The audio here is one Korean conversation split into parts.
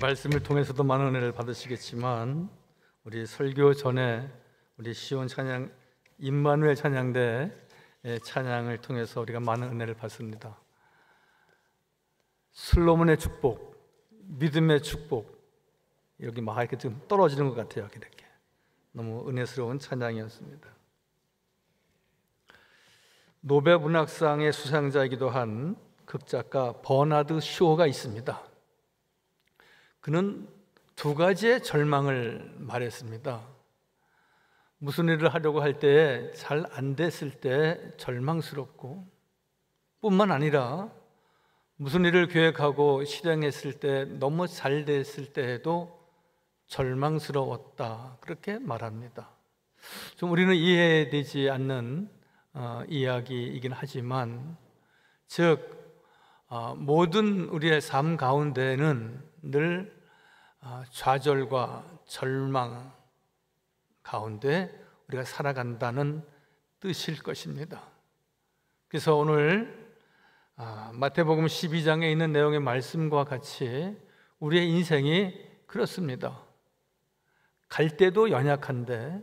말씀을 통해서도 많은 은혜를 받으시겠지만 우리 설교 전에 우리 시온 찬양 임마누엘 찬양대 찬양을 통해서 우리가 많은 은혜를 받습니다. 솔로몬의 축복, 믿음의 축복, 여기 막 이렇게 좀 떨어지는 것 같아요. 이렇게 너무 은혜스러운 찬양이었습니다. 노벨 문학상의 수상자이기도 한 극작가 버나드 쇼가 있습니다. 그는 두 가지의 절망을 말했습니다. 무슨 일을 하려고 할 때 잘 안 됐을 때 절망스럽고, 뿐만 아니라 무슨 일을 계획하고 실행했을 때 너무 잘 됐을 때에도 절망스러웠다, 그렇게 말합니다. 좀 우리는 이해되지 않는 이야기이긴 하지만, 즉 모든 우리의 삶 가운데는 늘 좌절과 절망 가운데 우리가 살아간다는 뜻일 것입니다. 그래서 오늘 마태복음 12장에 있는 내용의 말씀과 같이 우리의 인생이 그렇습니다. 갈대도 연약한데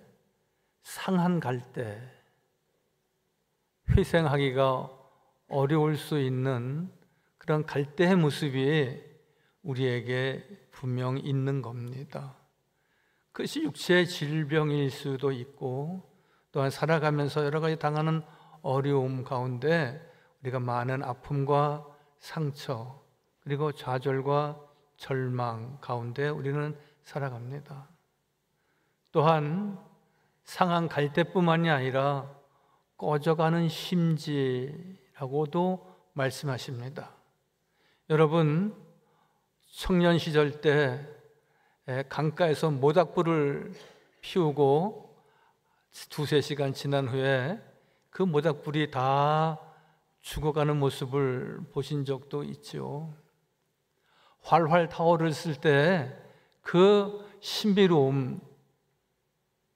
상한 갈대, 회생하기가 어려울 수 있는 그런 갈대의 모습이 우리에게 분명 있는 겁니다. 그것이 육체의 질병일 수도 있고, 또한 살아가면서 여러 가지 당하는 어려움 가운데 우리가 많은 아픔과 상처, 그리고 좌절과 절망 가운데 우리는 살아갑니다. 또한 상한 갈대뿐만이 아니라 꺼져가는 심지라고도 말씀하십니다. 여러분, 청년 시절 때 강가에서 모닥불을 피우고 두세 시간 지난 후에 그 모닥불이 다 죽어가는 모습을 보신 적도 있죠. 활활 타오르실 때 그 신비로움과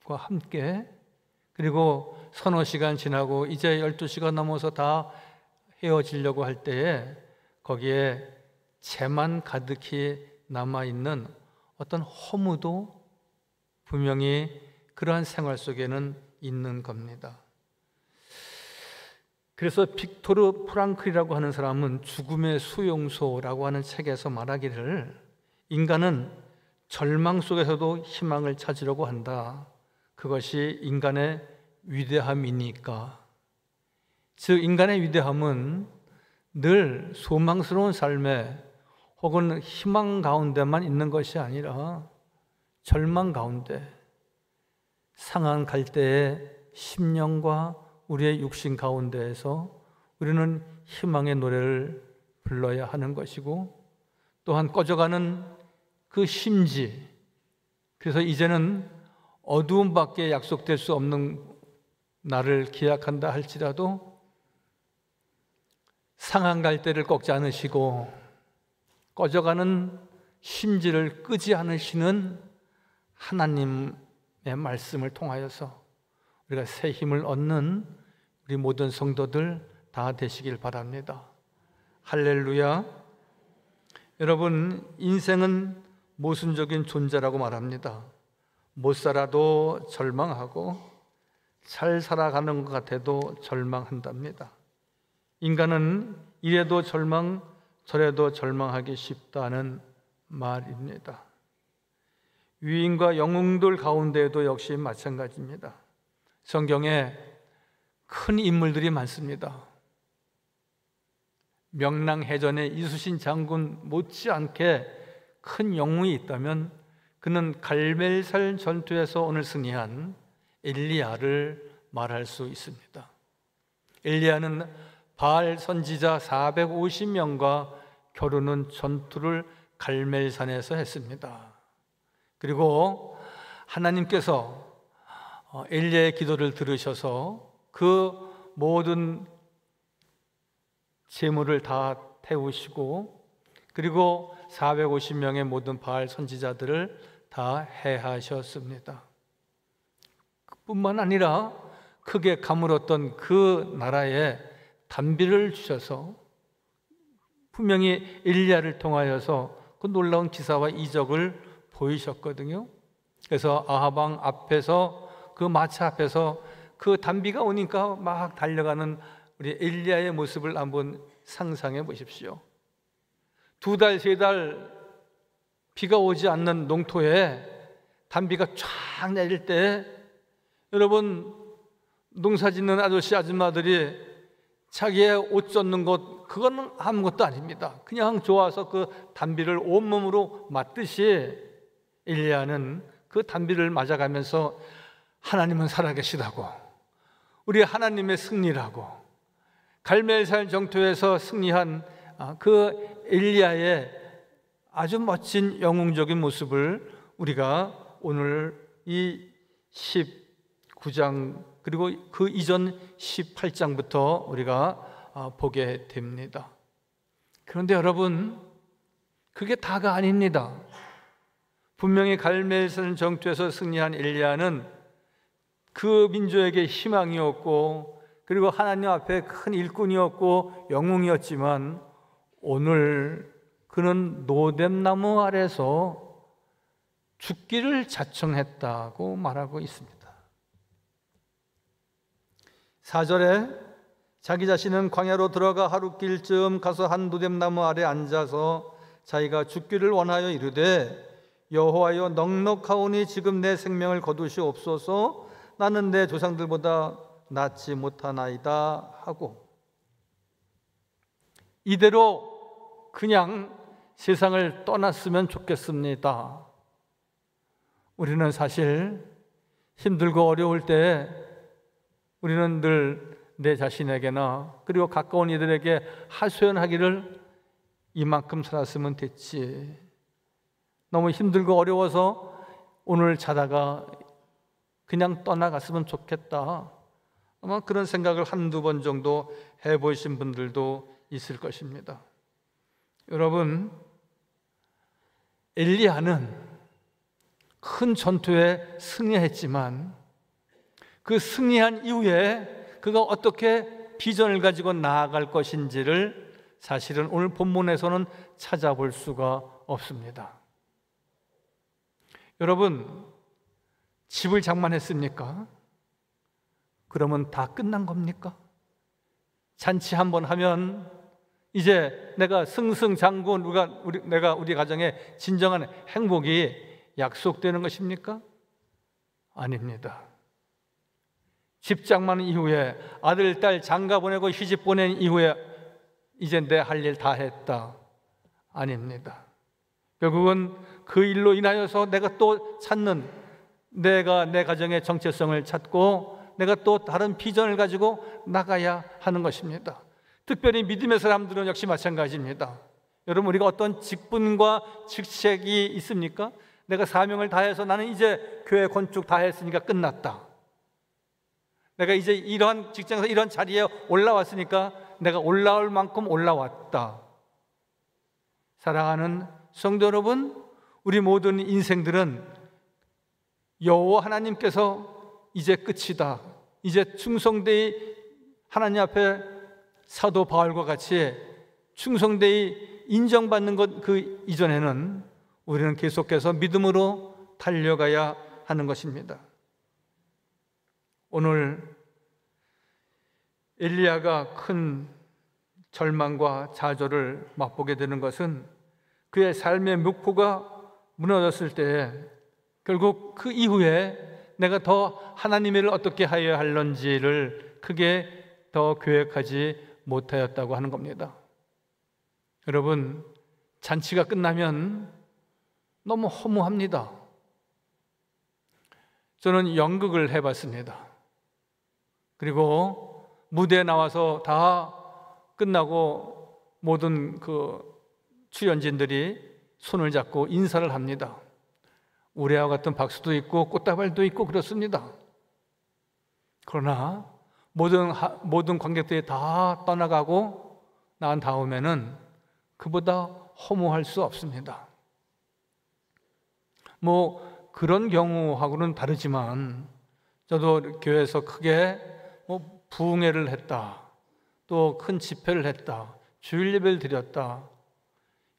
함께, 그리고 서너 시간 지나고 이제 12시가 넘어서 다 헤어지려고 할 때에 거기에 재만 가득히 남아있는 어떤 허무도 분명히 그러한 생활 속에는 있는 겁니다. 그래서 빅토르 프랑클이라고 하는 사람은 죽음의 수용소라고 하는 책에서 말하기를, 인간은 절망 속에서도 희망을 찾으려고 한다. 그것이 인간의 위대함이니까. 즉 인간의 위대함은 늘 소망스러운 삶에 혹은 희망 가운데만 있는 것이 아니라 절망 가운데, 상한 갈대의 심령과 우리의 육신 가운데에서 우리는 희망의 노래를 불러야 하는 것이고, 또한 꺼져가는 그 심지, 그래서 이제는 어두움밖에 약속될 수 없는 날을 기약한다 할지라도 상한 갈대를 꺾지 않으시고 꺼져가는 심지를 끄지 않으시는 하나님의 말씀을 통하여서 우리가 새 힘을 얻는 우리 모든 성도들 다 되시길 바랍니다. 할렐루야. 여러분, 인생은 모순적인 존재라고 말합니다. 못 살아도 절망하고 잘 살아가는 것 같아도 절망한답니다. 인간은 이래도 절망, 저래도 절망하기 쉽다는 말입니다. 위인과 영웅들 가운데에도 역시 마찬가지입니다. 성경에 큰 인물들이 많습니다. 명랑해전의 이순신 장군 못지않게 큰 영웅이 있다면 그는 갈멜살 전투에서 오늘 승리한 엘리야를 말할 수 있습니다. 엘리야는 바알 선지자 450명과 겨루는 전투를 갈멜산에서 했습니다. 그리고 하나님께서 엘리야의 기도를 들으셔서 그 모든 재물을 다 태우시고, 그리고 450명의 모든 바알 선지자들을 다 해하셨습니다. 뿐만 아니라 크게 가물었던 그 나라에 단비를 주셔서 분명히 엘리야를 통하여서 그 놀라운 기사와 이적을 보이셨거든요. 그래서 아합 왕 앞에서, 그 마차 앞에서 그 단비가 오니까 막 달려가는 우리 엘리야의 모습을 한번 상상해 보십시오. 2달, 3달 비가 오지 않는 농토에 단비가 쫙 내릴 때, 여러분, 농사 짓는 아저씨 아줌마들이 자기의 옷 젖는 것, 그거는 아무것도 아닙니다. 그냥 좋아서 그 단비를 온몸으로 맞듯이 엘리야는 그 단비를 맞아가면서 하나님은 살아계시다고, 우리 하나님의 승리라고, 갈멜살 정토에서 승리한 그 엘리야의 아주 멋진 영웅적인 모습을 우리가 오늘 이 19장 그리고 그 이전 18장부터 우리가 보게 됩니다. 그런데 여러분, 그게 다가 아닙니다. 분명히 갈멜산 정토에서 승리한 엘리야는 그 민족에게 희망이었고, 그리고 하나님 앞에 큰 일꾼이었고 영웅이었지만, 오늘 그는 노뎀나무 아래서 죽기를 자청했다고 말하고 있습니다. 4절에 자기 자신은 광야로 들어가 하룻길쯤 가서 한 노뎀나무 아래 앉아서 자기가 죽기를 원하여 이르되, 여호와여, 넉넉하오니 지금 내 생명을 거두시옵소서. 나는 내 조상들보다 낫지 못하나이다 하고, 이대로 그냥 세상을 떠났으면 좋겠습니다. 우리는 사실 힘들고 어려울 때 우리는 늘 내 자신에게나 그리고 가까운 이들에게 하소연하기를, 이만큼 살았으면 됐지, 너무 힘들고 어려워서 오늘 자다가 그냥 떠나갔으면 좋겠다, 아마 그런 생각을 한두 번 정도 해보신 분들도 있을 것입니다. 여러분, 엘리야는 큰 전투에 승리했지만 그 승리한 이후에 그가 어떻게 비전을 가지고 나아갈 것인지를 사실은 오늘 본문에서는 찾아볼 수가 없습니다. 여러분, 집을 장만했습니까? 그러면 다 끝난 겁니까? 잔치 한번 하면 이제 내가 승승장구한 우리 가정의 진정한 행복이 약속되는 것입니까? 아닙니다. 집 장만 이후에, 아들, 딸 장가 보내고 시집 보낸 이후에 이제 내 할 일 다 했다, 아닙니다. 결국은 그 일로 인하여서 내가 또 찾는, 내가 내 가정의 정체성을 찾고 내가 또 다른 비전을 가지고 나가야 하는 것입니다. 특별히 믿음의 사람들은 역시 마찬가지입니다. 여러분, 우리가 어떤 직분과 직책이 있습니까? 내가 사명을 다해서 나는 이제 교회 건축 다 했으니까 끝났다, 내가 이제 이러한 직장에서 이런 자리에 올라왔으니까 내가 올라올 만큼 올라왔다. 사랑하는 성도 여러분, 우리 모든 인생들은 여호와 하나님께서 이제 끝이다, 이제 충성되이 하나님 앞에 사도 바울과 같이 충성되이 인정받는 것, 그 이전에는 우리는 계속해서 믿음으로 달려가야 하는 것입니다. 오늘 엘리야가 큰 절망과 좌절을 맛보게 되는 것은 그의 삶의 목표가 무너졌을 때, 결국 그 이후에 내가 더 하나님의 일을 어떻게 하여야 할런지를 크게 더 계획하지 못하였다고 하는 겁니다. 여러분, 잔치가 끝나면 너무 허무합니다. 저는 연극을 해봤습니다. 그리고 무대에 나와서 다 끝나고 모든 그 출연진들이 손을 잡고 인사를 합니다. 우리와 같은 박수도 있고 꽃다발도 있고 그렇습니다. 그러나 모든 관객들이 다 떠나가고 난 다음에는 그보다 허무할 수 없습니다. 뭐 그런 경우하고는 다르지만, 저도 교회에서 크게 부흥회를 했다, 또 큰 집회를 했다, 주일 예배를 드렸다,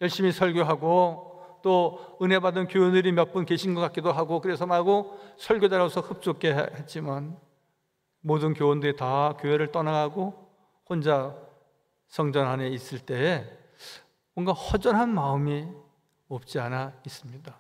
열심히 설교하고 또 은혜 받은 교우들이 몇 분 계신 것 같기도 하고 그래서 말고 설교자로서 흡족해 했지만 모든 교원들이 다 교회를 떠나가고 혼자 성전 안에 있을 때에 뭔가 허전한 마음이 없지 않아 있습니다.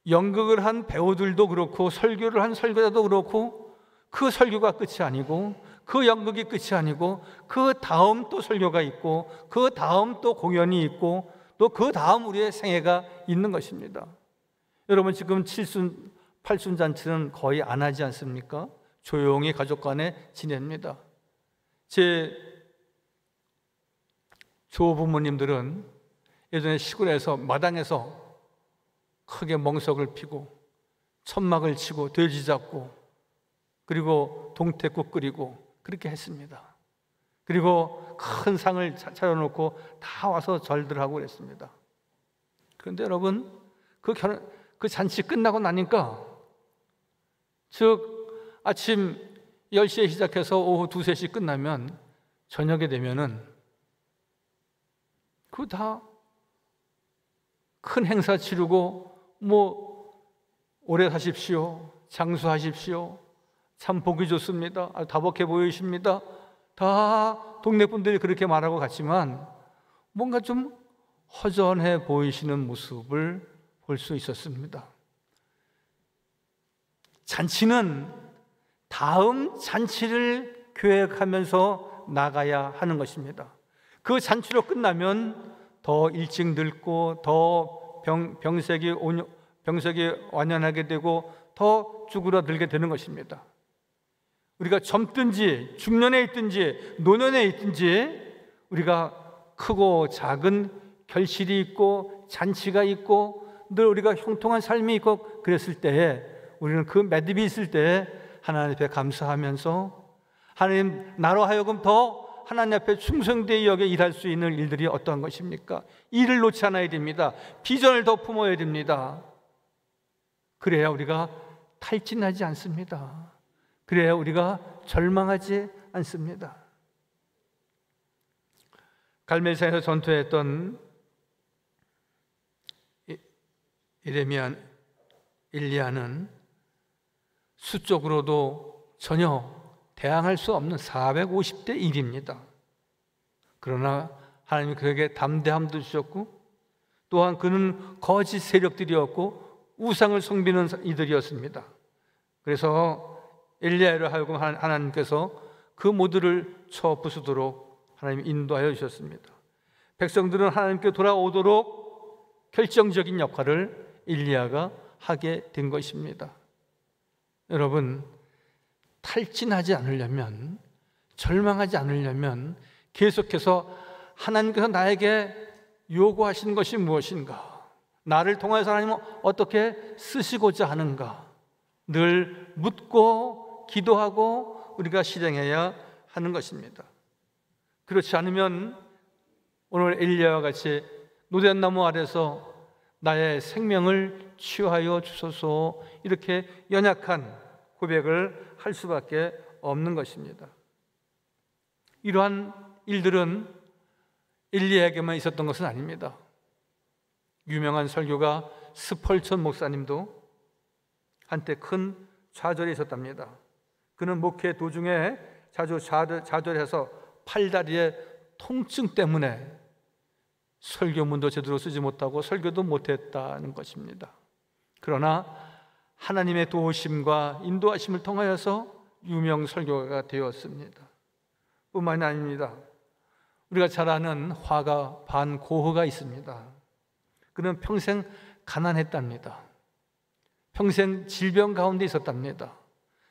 연극을 한 배우들도 그렇고 설교를 한 설교자도 그렇고 그 설교가 끝이 아니고 그 연극이 끝이 아니고 그 다음 또 설교가 있고 그 다음 또 공연이 있고 또 그 다음 우리의 생애가 있는 것입니다. 여러분 지금 칠순, 팔순 잔치는 거의 안 하지 않습니까? 조용히 가족 간에 지냅니다. 제 조부모님들은 예전에 시골에서 마당에서 크게 멍석을 피고 천막을 치고 돼지 잡고 그리고 동태국 끓이고 그렇게 했습니다. 그리고 큰 상을 차려놓고 다 와서 절들 하고 그랬습니다. 그런데 여러분 그 잔치 끝나고 나니까 즉 아침 10시에 시작해서 오후 2, 3시 끝나면 저녁에 되면은 그거 다 큰 행사 치르고 뭐 오래 사십시오, 장수하십시오, 참 보기 좋습니다, 다복해 보이십니다, 다 동네 분들이 그렇게 말하고 갔지만 뭔가 좀 허전해 보이시는 모습을 볼 수 있었습니다. 잔치는 다음 잔치를 계획하면서 나가야 하는 것입니다. 그 잔치로 끝나면 더 일찍 늙고 더 병색이 완연하게 되고 더 쭈그러들게 되는 것입니다. 우리가 젊든지 중년에 있든지 노년에 있든지 우리가 크고 작은 결실이 있고 잔치가 있고 늘 우리가 형통한 삶이 있고 그랬을 때에 우리는 그 매듭이 있을 때에 하나님 앞에 감사하면서 하나님 나로 하여금 더 하나님 앞에 충성되이 여겨 일할 수 있는 일들이 어떠한 것입니까? 일을 놓지 않아야 됩니다. 비전을 더 품어야 됩니다. 그래야 우리가 탈진하지 않습니다. 그래야 우리가 절망하지 않습니다. 갈멜산에서 전투했던 일리야는 수적으로도 전혀 대항할 수 없는 450대 1입니다. 그러나 하나님이 그에게 담대함도 주셨고 또한 그는 거짓 세력들이었고 우상을 섬기는 이들이었습니다. 그래서 엘리야를 하여금 하나님께서 그 모두를 쳐 부수도록 하나님이 인도하여 주셨습니다. 백성들은 하나님께 돌아오도록 결정적인 역할을 엘리야가 하게 된 것입니다. 여러분, 탈진하지 않으려면, 절망하지 않으려면 계속해서 하나님께서 나에게 요구하시는 것이 무엇인가, 나를 통해서 하나님은 어떻게 쓰시고자 하는가 늘 묻고 기도하고 우리가 실행해야 하는 것입니다. 그렇지 않으면 오늘 엘리야와 같이 노된 나무 아래서 나의 생명을 치유하여 주소서 이렇게 연약한 고백을 할 수밖에 없는 것입니다. 이러한 일들은 엘리야에게만 있었던 것은 아닙니다. 유명한 설교가 스펄전 목사님도 한때 큰 좌절이 있었답니다. 그는 목회 도중에 자주 좌절해서 팔다리의 통증 때문에 설교문도 제대로 쓰지 못하고 설교도 못했다는 것입니다. 그러나 하나님의 도우심과 인도하심을 통하여서 유명 설교가가 되었습니다. 뿐만이 아닙니다. 우리가 잘 아는 화가 반고흐가 있습니다. 그는 평생 가난했답니다. 평생 질병 가운데 있었답니다.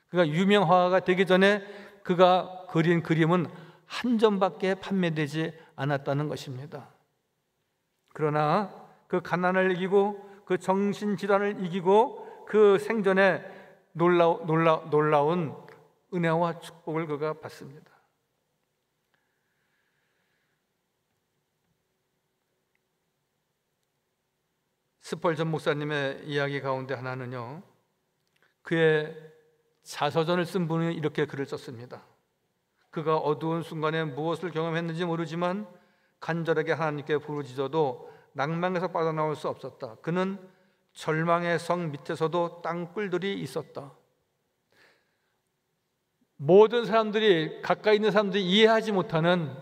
그가 유명 화가가 되기 전에 그가 그린 그림은 한 점밖에 판매되지 않았다는 것입니다. 그러나 그 가난을 이기고 그 정신질환을 이기고 그 생전에 놀라운 은혜와 축복을 그가 받습니다. 스펄전 목사님의 이야기 가운데 하나는요, 그의 자서전을 쓴 분이 이렇게 글을 썼습니다. 그가 어두운 순간에 무엇을 경험했는지 모르지만 간절하게 하나님께 부르짖어도 낭망에서 빠져나올 수 없었다. 그는 절망의 성 밑에서도 땅굴들이 있었다. 모든 사람들이, 가까이 있는 사람들이 이해하지 못하는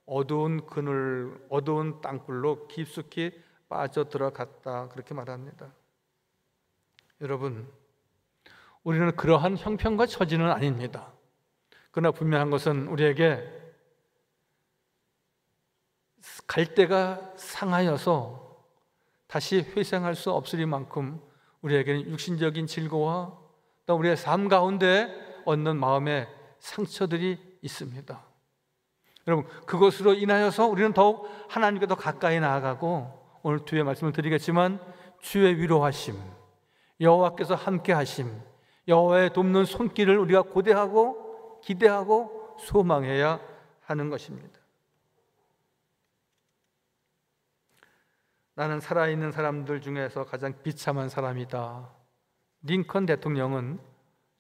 어두운 그늘, 어두운 땅굴로 깊숙이 빠져 들어갔다. 그렇게 말합니다. 여러분, 우리는 그러한 형편과 처지는 아닙니다. 그러나 분명한 것은 우리에게 갈대가 상하여서 다시 회생할 수 없으리만큼 우리에게는 육신적인 질고와 또 우리의 삶 가운데 얻는 마음의 상처들이 있습니다. 여러분, 그것으로 인하여서 우리는 더욱 하나님께 더 가까이 나아가고, 오늘 뒤에 말씀을 드리겠지만 주의 위로하심, 여호와께서 함께 하심, 여호와의 돕는 손길을 우리가 고대하고 기대하고 소망해야 하는 것입니다. 나는 살아있는 사람들 중에서 가장 비참한 사람이다. 링컨 대통령은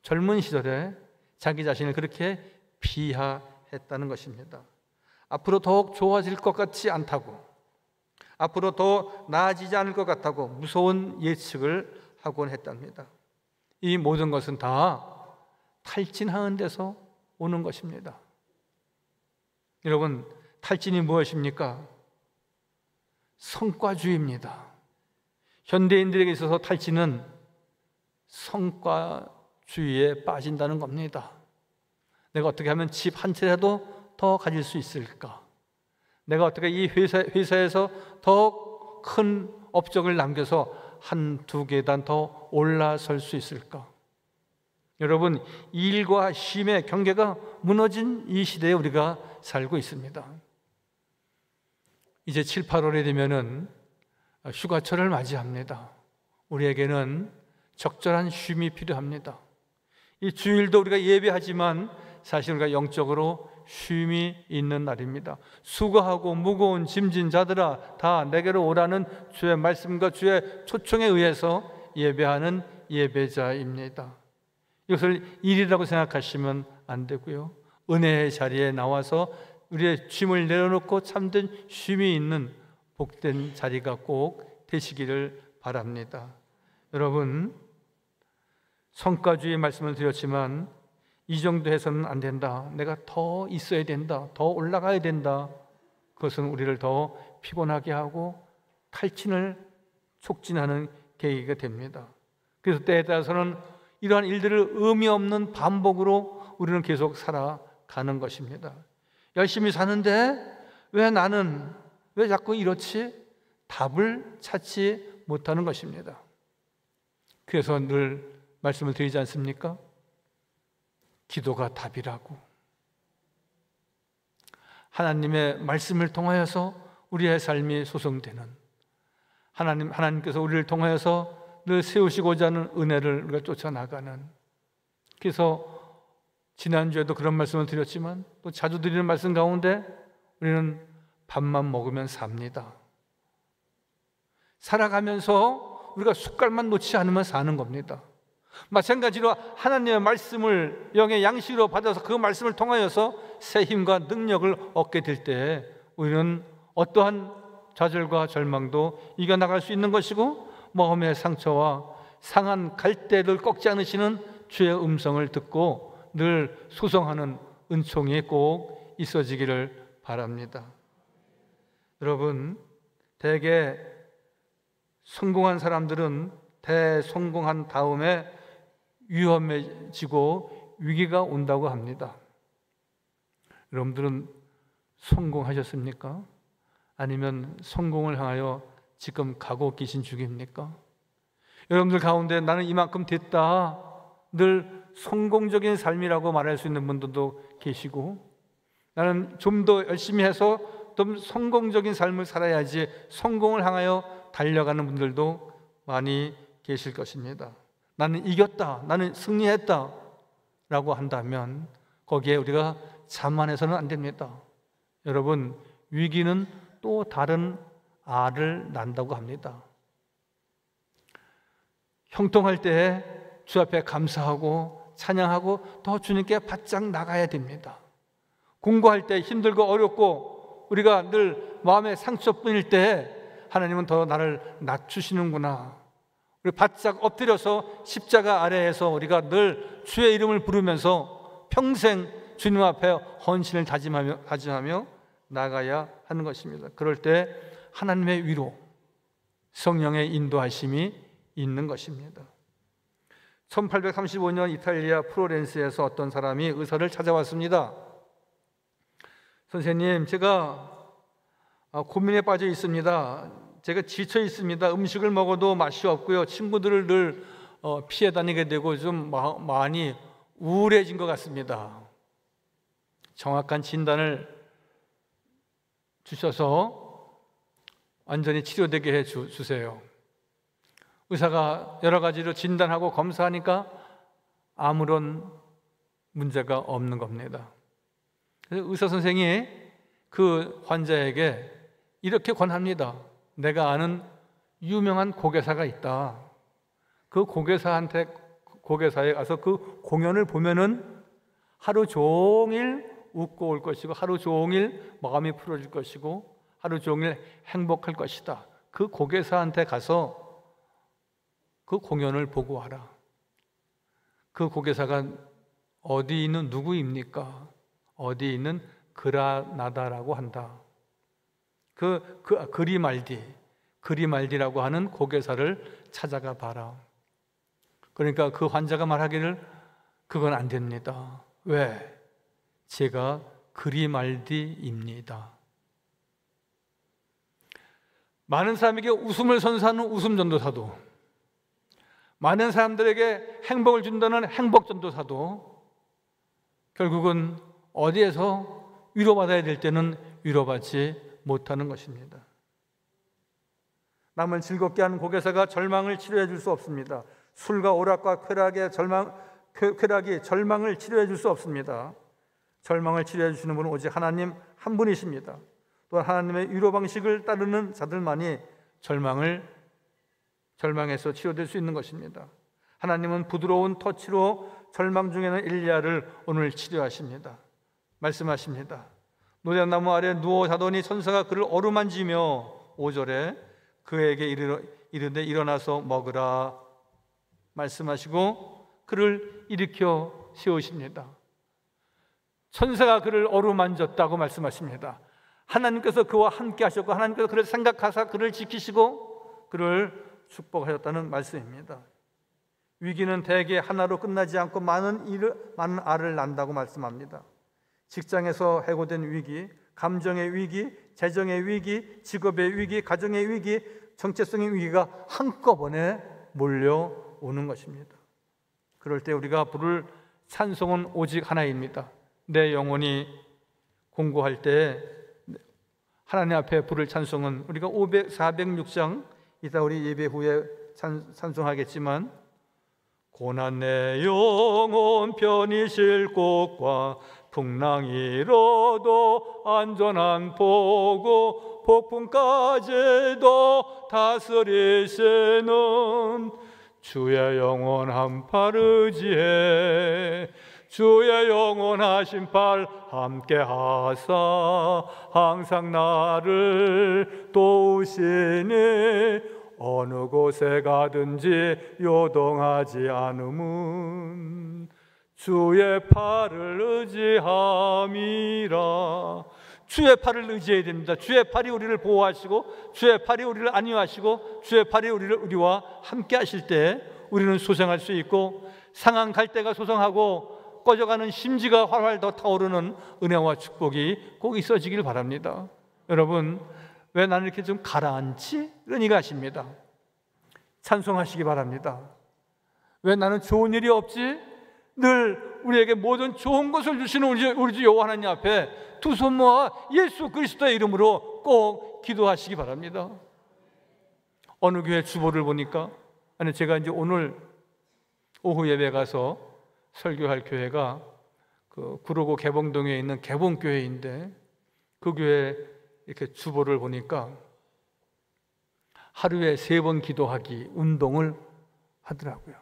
젊은 시절에 자기 자신을 그렇게 비하했다는 것입니다. 앞으로 더욱 좋아질 것 같지 않다고, 앞으로 더 나아지지 않을 것 같다고 무서운 예측을 하곤 했답니다. 이 모든 것은 다 탈진하는 데서 오는 것입니다. 여러분, 탈진이 무엇입니까? 성과주의입니다. 현대인들에게 있어서 탈진은 성과주의에 빠진다는 겁니다. 내가 어떻게 하면 집 한 채라도 더 가질 수 있을까? 내가 어떻게 이 회사에서 더 큰 업적을 남겨서 한두 계단 더 올라설 수 있을까? 여러분, 일과 쉼의 경계가 무너진 이 시대에 우리가 살고 있습니다. 이제 7, 8월이 되면은 휴가철을 맞이합니다. 우리에게는 적절한 쉼이 필요합니다. 이 주일도 우리가 예배하지만 사실 우리가 영적으로 쉼이 있는 날입니다. 수고하고 무거운 짐진 자들아 다 내게로 오라는 주의 말씀과 주의 초청에 의해서 예배하는 예배자입니다. 이것을 일이라고 생각하시면 안 되고요, 은혜의 자리에 나와서 우리의 짐을 내려놓고 참된 쉼이 있는 복된 자리가 꼭 되시기를 바랍니다. 여러분, 성과주의 말씀을 드렸지만 이 정도 해서는 안 된다, 내가 더 있어야 된다, 더 올라가야 된다, 그것은 우리를 더 피곤하게 하고 탈진을 촉진하는 계기가 됩니다. 그래서 때에 따라서는 이러한 일들을 의미 없는 반복으로 우리는 계속 살아가는 것입니다. 열심히 사는데 왜 자꾸 이렇지? 답을 찾지 못하는 것입니다. 그래서 늘 말씀을 드리지 않습니까? 기도가 답이라고. 하나님의 말씀을 통하여서 우리의 삶이 소성되는, 하나님께서 우리를 통하여서 늘 세우시고자 하는 은혜를 우리가 쫓아나가는. 그래서 지난주에도 그런 말씀을 드렸지만 또 자주 드리는 말씀 가운데 우리는 밥만 먹으면 삽니다. 살아가면서 우리가 숟갈만 놓지 않으면 사는 겁니다. 마찬가지로 하나님의 말씀을 영의 양식으로 받아서 그 말씀을 통하여서 새 힘과 능력을 얻게 될 때 우리는 어떠한 좌절과 절망도 이겨나갈 수 있는 것이고, 마음의 상처와 상한 갈대를 꺾지 않으시는 주의 음성을 듣고 늘 소성하는 은총이 꼭 있어지기를 바랍니다. 여러분, 대개 성공한 사람들은 대성공한 다음에 위험해지고 위기가 온다고 합니다. 여러분들은 성공하셨습니까? 아니면 성공을 향하여 지금 가고 계신 중입니까? 여러분들 가운데 나는 이만큼 됐다, 늘 성공적인 삶이라고 말할 수 있는 분들도 계시고, 나는 좀 더 열심히 해서 좀 성공적인 삶을 살아야지 성공을 향하여 달려가는 분들도 많이 계실 것입니다. 나는 이겼다, 나는 승리했다 라고 한다면 거기에 우리가 자만해서는 안 됩니다. 여러분, 위기는 또 다른 알을 낳는다고 합니다. 형통할 때 주 앞에 감사하고 찬양하고 더 주님께 바짝 나가야 됩니다. 공부할 때 힘들고 어렵고 우리가 늘 마음의 상처뿐일 때 하나님은 더 나를 낮추시는구나. 우리 바짝 엎드려서 십자가 아래에서 우리가 늘 주의 이름을 부르면서 평생 주님 앞에 헌신을 다짐하며 나가야 하는 것입니다. 그럴 때 하나님의 위로, 성령의 인도하심이 있는 것입니다. 1835년 이탈리아 플로렌스에서 어떤 사람이 의사를 찾아왔습니다. 선생님, 제가 고민에 빠져 있습니다. 제가 지쳐 있습니다. 음식을 먹어도 맛이 없고요. 친구들을 늘 피해 다니게 되고 좀 많이 우울해진 것 같습니다. 정확한 진단을 주셔서 완전히 치료되게 해 주세요. 의사가 여러 가지로 진단하고 검사하니까 아무런 문제가 없는 겁니다. 그래서 의사 선생이 그 환자에게 이렇게 권합니다. 내가 아는 유명한 고개사가 있다. 그 고개사에 가서 그 공연을 보면은 하루 종일 웃고 올 것이고 하루 종일 마음이 풀어질 것이고 하루 종일 행복할 것이다. 그 고개사한테 가서 그 공연을 보고 와라. 그 고개사가 어디 있는 누구입니까? 어디 있는 그라나다라고 한다. 그리말디라고 하는 고개사를 찾아가 봐라. 그러니까 그 환자가 말하기를 그건 안 됩니다. 왜? 제가 그리말디입니다. 많은 사람에게 웃음을 선사하는 웃음전도사도, 많은 사람들에게 행복을 준다는 행복전도사도 결국은 어디에서 위로받아야 될 때는 위로받지 못하는 것입니다. 남을 즐겁게 하는 고개사가 절망을 치료해 줄 수 없습니다. 술과 오락과 쾌락이 절망을 치료해 줄 수 없습니다. 절망을 치료해 주시는 분은 오직 하나님 한 분이십니다. 또한 하나님의 위로 방식을 따르는 자들만이 절망에서 치료될 수 있는 것입니다. 하나님은 부드러운 터치로 절망 중에는 엘리야를 오늘 치료하십니다. 말씀하십니다. 노잣나무 아래 누워 자더니 천사가 그를 어루만지며 5절에 그에게 이르되 일어나서 먹으라 말씀하시고 그를 일으켜 세우십니다. 천사가 그를 어루만졌다고 말씀하십니다. 하나님께서 그와 함께 하셨고 하나님께서 그를 생각하사 그를 지키시고 그를 축복하셨다는 말씀입니다. 위기는 대개 하나로 끝나지 않고 많은 알을 낳는다고 말씀합니다. 직장에서 해고된 위기, 감정의 위기, 재정의 위기, 직업의 위기, 가정의 위기, 정체성의 위기가 한꺼번에 몰려오는 것입니다. 그럴 때 우리가 부를 찬송은 오직 하나입니다. 내 영혼이 공고할 때 하나님 앞에 부를 찬송은 우리가 406장 이따 우리 예배 후에 찬송하겠지만 고난 내 영혼 편히 쉴 곳과 풍랑이로도 안전한 보고 폭풍까지도 다스리시는 주의 영원한 팔 의지해 주의 영원하신 팔 함께 하사 항상 나를 도우시니 어느 곳에 가든지 요동하지 않음은 주의 팔을 의지함이라. 주의 팔을 의지해야 됩니다. 주의 팔이 우리를 보호하시고 주의 팔이 우리를 안위하시고 주의 팔이 우리와 함께 하실 때 우리는 소생할 수 있고 상한 갈대가 소생하고 꺼져가는 심지가 활활 더 타오르는 은혜와 축복이 꼭 있어지길 바랍니다. 여러분, 왜 나는 이렇게 좀 가라앉지? 이런 얘기 하십니다. 찬송하시기 바랍니다. 왜 나는 좋은 일이 없지? 늘 우리에게 모든 좋은 것을 주시는 우리 주 여호와 하나님 앞에 두 손 모아 예수 그리스도의 이름으로 꼭 기도하시기 바랍니다. 어느 교회 주보를 보니까 제가 이제 오늘 오후 예배 가서 설교할 교회가 그 구로구 개봉동에 있는 개봉교회인데 그 교회 이렇게 주보를 보니까 하루에 3번 기도하기 운동을 하더라고요.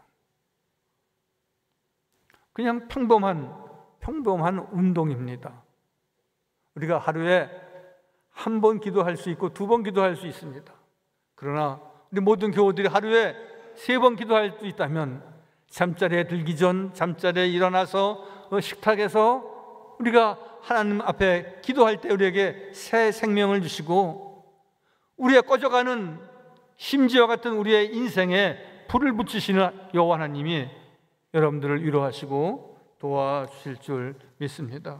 그냥 평범한 운동입니다. 우리가 하루에 1번 기도할 수 있고 2번 기도할 수 있습니다. 그러나 우리 모든 교우들이 하루에 3번 기도할 수 있다면 잠자리에 들기 전 잠자리에 일어나서 식탁에서 우리가 하나님 앞에 기도할 때 우리에게 새 생명을 주시고 우리의 꺼져가는 심지와 같은 우리의 인생에 불을 붙이시는 여호와 하나님이 여러분들을 위로하시고 도와주실 줄 믿습니다.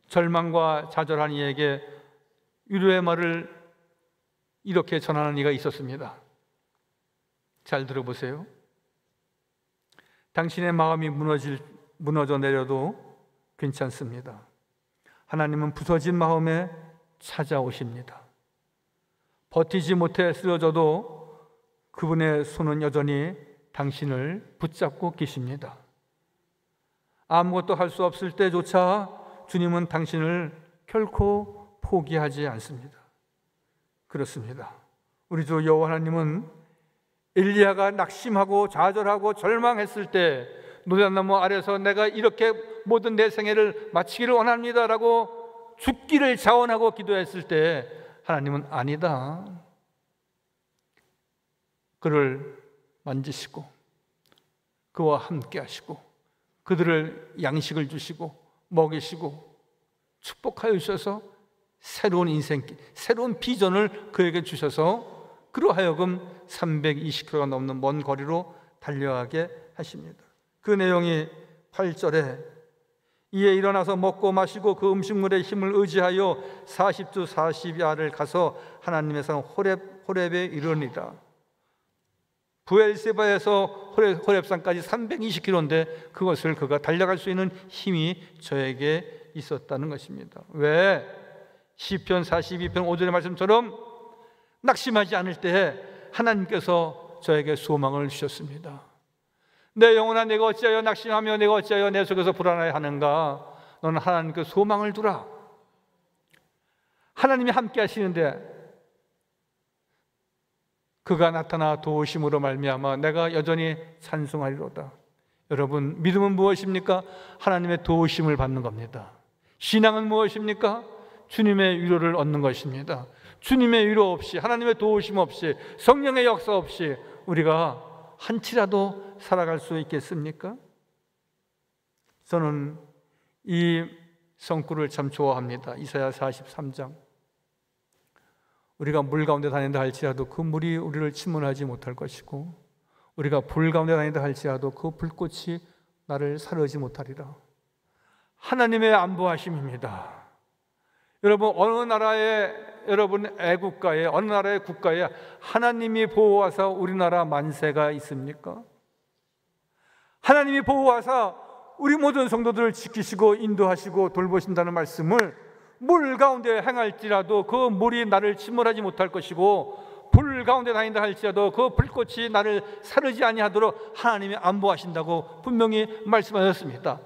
절망과 좌절한 이에게 위로의 말을 이렇게 전하는 이가 있었습니다. 잘 들어보세요. 당신의 마음이 무너져 내려도 괜찮습니다. 하나님은 부서진 마음에 찾아오십니다. 버티지 못해 쓰러져도 그분의 손은 여전히 당신을 붙잡고 계십니다. 아무것도 할 수 없을 때조차 주님은 당신을 결코 포기하지 않습니다. 그렇습니다. 우리 주 여호와 하나님은 엘리야가 낙심하고 좌절하고 절망했을 때 노잣나무 아래서 내가 이렇게 모든 내 생애를 마치기를 원합니다라고 죽기를 자원하고 기도했을 때 하나님은 아니다, 그를 만지시고 그와 함께 하시고 그들을 양식을 주시고 먹이시고 축복하여 주셔서 새로운 인생, 새로운 비전을 그에게 주셔서 그로 하여금 320km가 넘는 먼 거리로 달려가게 하십니다. 그 내용이 8절에 이에 일어나서 먹고 마시고 그 음식물의 힘을 의지하여 40주 40야를 가서 하나님의 산 호렙에 이르니라. 부엘세바에서 호렙산까지 320km인데 그것을 그가 달려갈 수 있는 힘이 저에게 있었다는 것입니다. 왜? 시편 42편 5절의 말씀처럼 낙심하지 않을 때 하나님께서 저에게 소망을 주셨습니다. 내 영혼아 내가 어찌하여 낙심하며 내가 어찌하여 내 속에서 불안하여 하는가? 너는 하나님께 소망을 두라. 하나님이 함께 하시는데 그가 나타나 도우심으로 말미암아 내가 여전히 찬송하리로다. 여러분, 믿음은 무엇입니까? 하나님의 도우심을 받는 겁니다. 신앙은 무엇입니까? 주님의 위로를 얻는 것입니다. 주님의 위로 없이, 하나님의 도우심 없이, 성령의 역사 없이 우리가 한치라도 살아갈 수 있겠습니까? 저는 이 성구를 참 좋아합니다. 이사야 43장. 우리가 물 가운데 다닌다 할지라도 그 물이 우리를 침몰하지 못할 것이고 우리가 불 가운데 다닌다 할지라도 그 불꽃이 나를 사르지 못하리라. 하나님의 안보하심입니다. 여러분, 어느 나라의 여러분 애국가에, 어느 나라의 국가에 하나님이 보호하사 우리나라 만세가 있습니까? 하나님이 보호하사 우리 모든 성도들을 지키시고 인도하시고 돌보신다는 말씀을 물 가운데 행할지라도 그 물이 나를 침몰하지 못할 것이고 불 가운데 다닌다 할지라도 그 불꽃이 나를 사르지 아니하도록 하나님이 안보하신다고 분명히 말씀하셨습니다.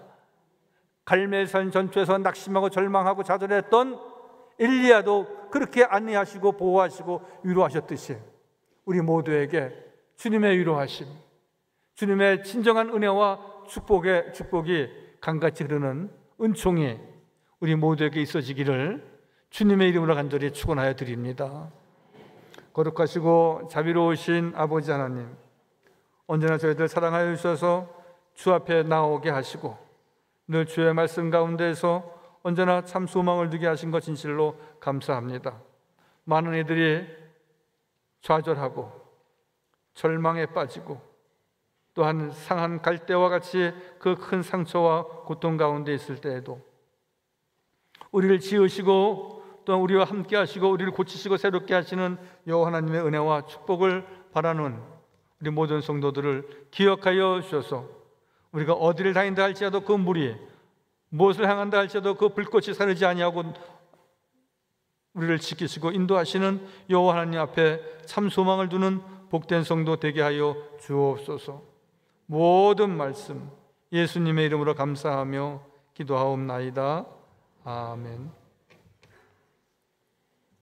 갈멜산 전투에서 낙심하고 절망하고 좌절했던 엘리야도 그렇게 안내하시고 보호하시고 위로하셨듯이 우리 모두에게 주님의 위로하심, 주님의 진정한 은혜와 축복이 강같이 흐르는 은총이 우리 모두에게 있어지기를 주님의 이름으로 간절히 축원하여 드립니다. 거룩하시고 자비로우신 아버지 하나님, 언제나 저희들 사랑하여 주셔서 주 앞에 나오게 하시고 늘 주의 말씀 가운데에서 언제나 참 소망을 두게 하신 것 진실로 감사합니다. 많은 이들이 좌절하고 절망에 빠지고 또한 상한 갈대와 같이 그 큰 상처와 고통 가운데 있을 때에도 우리를 지으시고 또한 우리와 함께 하시고 우리를 고치시고 새롭게 하시는 여호와 하나님의 은혜와 축복을 바라는 우리 모든 성도들을 기억하여 주셔서 우리가 어디를 다닌다 할지라도 그 물이 무엇을 향한다 할지라도 그 불꽃이 사르지 아니하고 우리를 지키시고 인도하시는 여호와 하나님 앞에 참 소망을 두는 복된 성도 되게 하여 주옵소서. 모든 말씀 예수님의 이름으로 감사하며 기도하옵나이다. 아멘.